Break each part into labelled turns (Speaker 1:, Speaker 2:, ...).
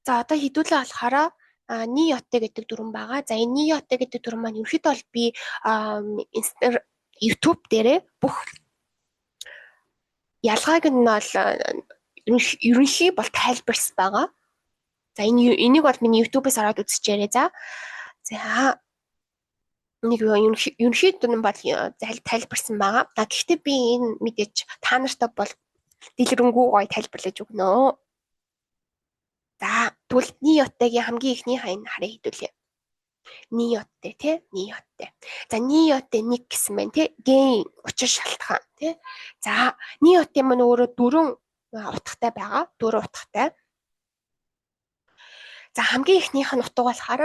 Speaker 1: За одоо хэдүүлээ болохоор ни йоте гэдэг дүрэн байгаа. За энэ ни йоте гэдэг дүрэн маань ерөөхдөө бол би YouTube дээрээ бүх ялгааг нь бол ерөнхий бол тайлбарсан байгаа. За энийг бол миний YouTube-ээс ороод үзчихээрэй. За нэг ерөнхийдөө нь бол тайлбарсан байгаа. Гэхдээ би энэ мэдээж та нартай бол дэлгэрэнгүй гоё тайлбарлаж өгнө. За тэгвэл ни йотегийн хамгийн ихний хаяг харъя хэдүүлээ. Ни йоте тий, ни йоте. За ни йоте нэг гэсэн байна тий. Гэн учир шалтгаан тий. За ни йоте маань өөрөө дөрвөн утгатай байгаа. Дөрвөн утгатай. За хамгийн ихнийх нь утга болохоор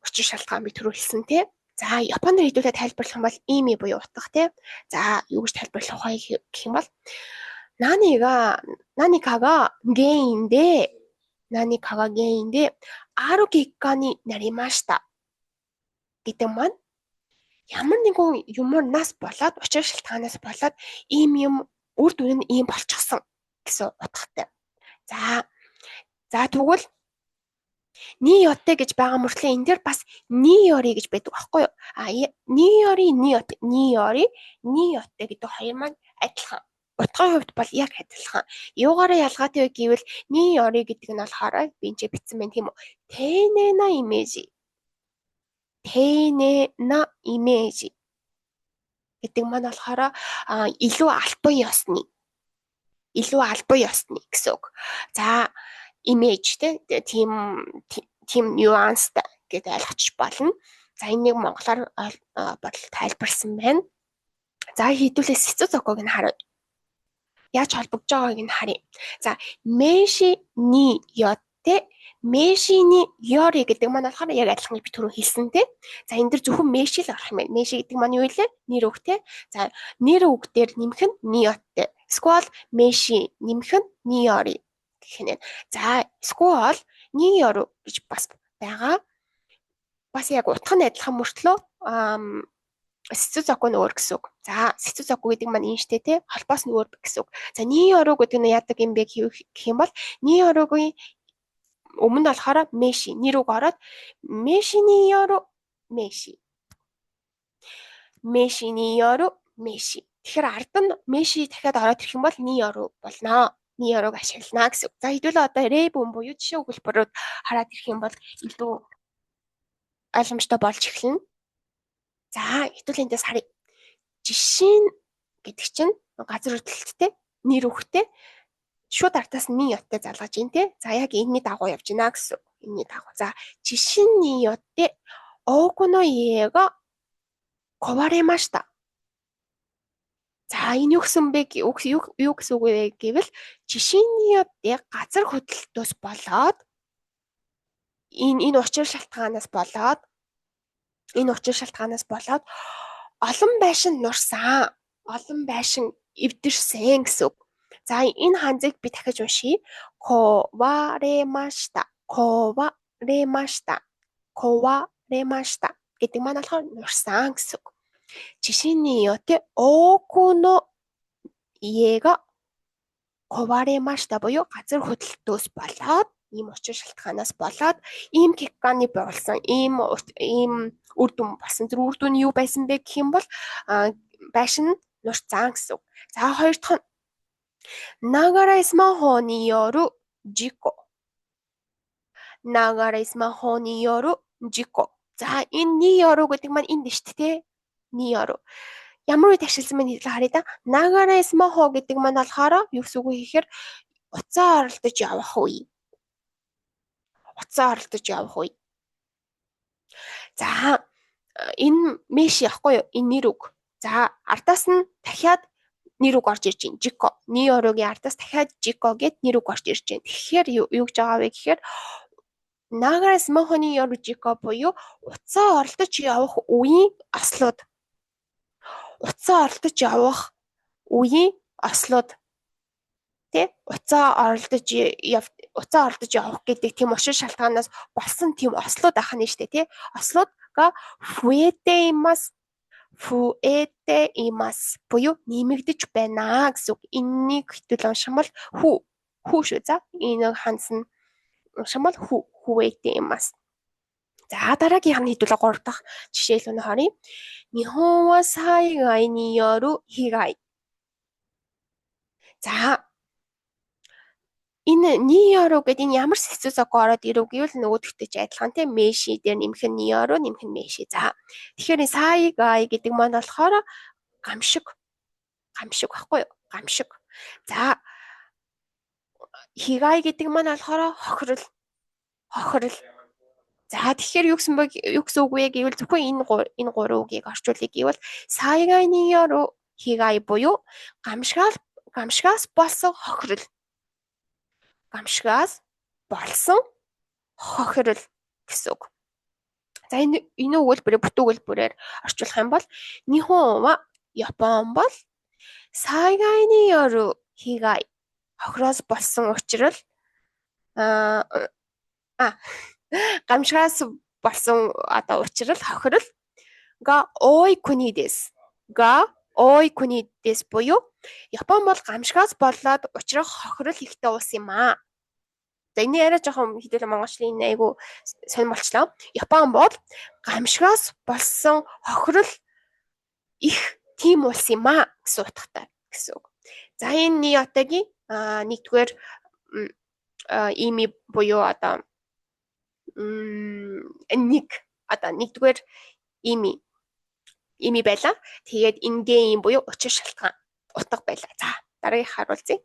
Speaker 1: учир шалтгаан би түрүү хэлсэн тий. За Японд хэдүүлээ тайлбарлах юм бол ими буюу утга тий. За юу гэж тайлбарлах вэ гэх юм бол何かが原因である結果になりましたгэдэг маань ямар нэгэн юмнаас болоод учир шалтгаанаас болоод ийм юм үр дүн нь ийм болчихсон гэсэн утгатай. За тэгвэл ни йоте гэж байгаа мөртлөө энэ дээр бас ни йори гэж байдаг байхгүй юу? Ни йори, ни йоте гэдэг хоёр маань адилхан. Утгын хувьд бол яг адилхан. Юугаараа ялгаатай вэ гэвэл ни йори гэдэг нь болохоор би энэ бичсэн байна тийм үү? Тэйнэна имижи гэдэг маань болохоор илүү албан ёсны гэсэн үг. За имиж тийм нюанстай гэдэг ойлгочих болно. За энийг монголоор бодол тайлбарсан байна. За хэдүүлээ Сицузоког нь харъя. Яаж холбогдож байгааг нь харъя. За мэши ни йоте, мэши ни йори гэдэг маань болохоор яг адилхан би түрүү хэлсэн тий. За энэ дэр зөвхөн мэши л орох юм байна. Мэши гэдэг маань юу вэ? Нэр үг тий. За нэр үг дээр нэмэх нь ни йоте. Сквал мэши нэмэх нь ни йори гэх юм. За сквал ни йору гэж бас байгаа. Бас яг утга нь адилхан мөртлөө Сицузоку нь өөр гэсэн үг. За Сицузоку гэдэг маань энэ штэ тий. Холбоос нь өөр гэсэн үг. За ни йору гэдэг нь яадаг юм бэ гэх юм бол ни йоругийн өмнө нь болохоор мэши нэр үг ороод мэши ни йору мэши. Мэши ни йору мэши. Тэгэхээр ард нь мэши дахиад ороод ирэх юм бол ни йору болно. Ни йоруг ашиглана гэсэн үг. За хэдүүлээ одоо рейбүн буюу жишээ өгүүлбэрүүд хараад ирэх юм бол илүү ойлгомжтой болж эхэлнэ. За хэдүүлээ эндээс харъя. Жишээ гэдэг чинь газар хөдлөлттэй нэр үгтэй шууд артаас ни йоте залгаж ийн тий. За яг энэний дагуу явж гинэ гэсэн. Энэний дагуу. За жишээ ни йоте оку но ие га коваремашта. За энэ юу гэсэн бэ? Юу гэсэн үг вэ гэвэл жишээ ни йоте газар хөдлөлтөөс болоод энэ учир шалтгаанаас болоод олон байшин нурсан, олон байшин эвдэрсэн гэсэн үг. За энэ ханзыг би дахиж уншийе. Коваремашта гэдэг маань болохоор нурсан гэсэн үг. Жишээний йоте оку но иега коваремашта буюу газар хөдлөлтөөс болоод ийм учир шалтгаанаас болоод ийм кекканы болсон ийм үр дүн болсон. Тэр үр дүн юу байсан бэ гэх юм бол байшин нурцсан гэсэн үг. За хоёр дахь нь нагара смахо ни йору жико. За энэ ни йору гэдэг маань энд шүү дээ. Ни йору. Ямар үед ашигласан бэ хэлээ харъя да. Нагара смахо гэдэг маань болохоор юу гэсэн үг вэ гэхээр уцаа оролдож явах үе. За энэ мэши ахгүй юу? Энэ нэр үг. За ардаас нь дахиад нэр үг орж ирж байна. Жико. Ни йоругийн ардаас дахиад жико гэд нэр үг орж ирж байна. Тэгэхээр юу гэж байгаа вэ гэхээр нагара смахоны йору жико буюу уцаа оролдож явах үеийн ослууд. Уцаа оролдож явах тий? Уцаа оролдож явах гэдэг тийм учир шалтгаанаас болсон тийм ослууд ахна штэ тий? Ослууд га фуэте имас буюу нэмэгдэж байна гэсэн үг. Энэнийг хэдүүл унших юм бол Хүү шүү. За энэ хансан шамбал хүүэтэй юм бас. За дараагийнх нь хэдүүлээ 3 дахь жишээлүүнээ харъя. Нихон ва сайгаи ни ёру хигай. За энэ ниёро гэдэг энэ ямар сэцүүсэг ороод ирв гэвэл нөгөөдөгтэй ч адилхан тийм мэши дээр нэмэх нь ниёро нэмэх нь мэши. За тэгэхээр сайгай гэдэг маань болохоор гамшиг байхгүй юу? Гамшиг. За хигай гэдэг маань болохоор хохирол. За тэгэхээр юу гэсэн үг вэ гэвэл зөвхөн энэ гурван үгийг орчуулъя гэвэл сайгай ниёро хигай буюу гамшигаас болсон хохирол. Гамшигаас болсон хохирол гэсэн үг. За энэ өгүүлбэрийг бүтүүлбэрээр орчуулах юм бол Нихон ва Япон бол сайгай ни ёру хигай хохироос болсон учрал гамшигаас болсон учрал хохирол га ой куни дэс. Буюу Япон бол гамшигаас болоод учрах хохирол ихтэй улс юм аа. За энэ яриа жоохон хэдүүлээ монголчлын айгу сонирмолчлоо. Япон бол гамшигаас болсон хохирол их тийм улс юм аа гэсэн утгатай гэсэн үг. За энэ ниотагийн нэгдүгээр ими буюу нэгдүгээр ими байла. Тэгээд ингийн буюу учир шалтгаан утга байла. За дараагийнх харуулъя.